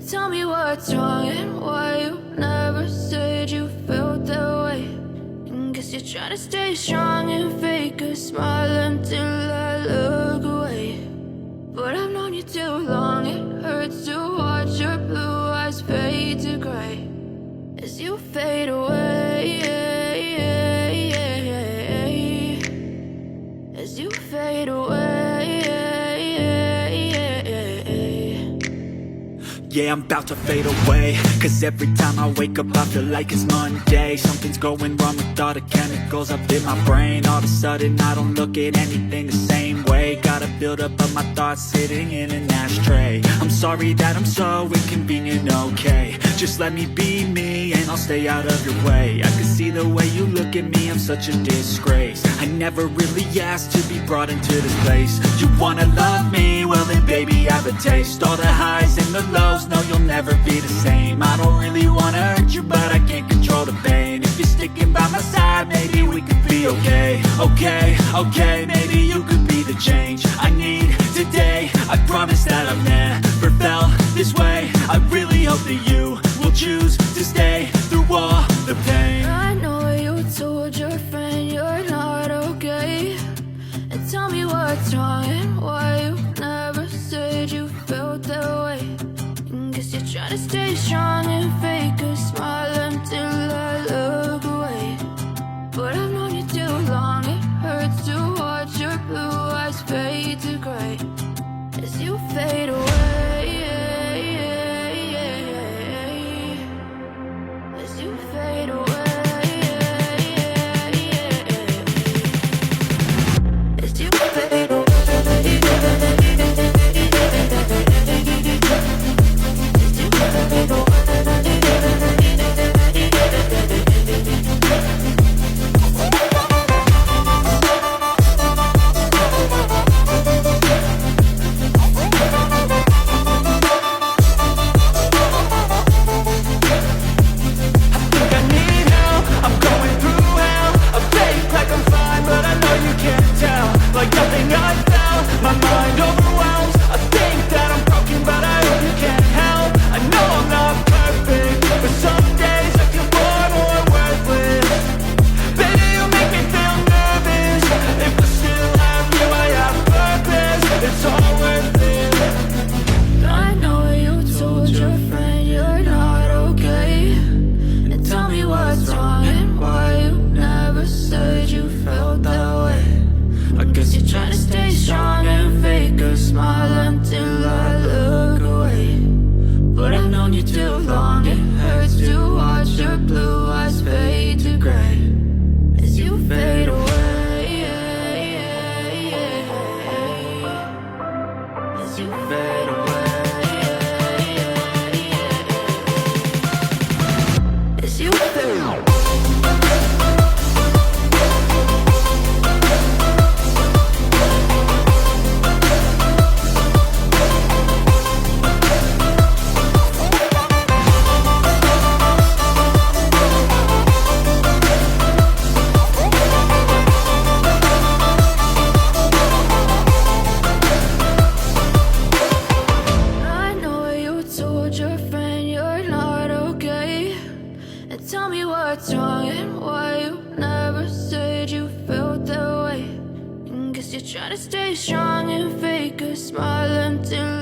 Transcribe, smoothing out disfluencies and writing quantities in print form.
Tell me what's wrong and why you never said you felt that way. And guess you're trying to stay strong and fake a smile until I look away. But I've known you too long, it hurts to watch your blue eyes fade to gray as you fade away, as you fade away. Yeah, I'm about to fade away, cause every time I wake up I feel like it's Monday. Something's going wrong with all the chemicals up in my brain. All of a sudden I don't look at anything the same way. Gotta build up of my thoughts sitting in an ashtray. I'm sorry that I'm so inconvenient, okay. Just let me be me and I'll stay out of your way. I can see the way you look at me, I'm such a disgrace. I never really asked to be brought into this place. You wanna love me? Well then baby I have a taste. All the highs and the lows, no you'll never be the same. I don't really wanna hurt you but I can't control the pain. If you're sticking by my side maybe we could be okay. Okay, maybe you could be the change I need today. I promise that I've never felt this way. I really hope that you will choose to stay through all the pain. I know you told your friend you're not okay. And tell me what's wrong and why you never said you felt that way. And guess you're trying to stay strong and fake a smile until I look away. But I've known you too long, it hurts to watch your blue eyes fade to gray as you fade away, as you fade away, as you fade away. Tell me what's wrong and why you never said you felt that way. And guess you're trying to stay strong and fake a smile until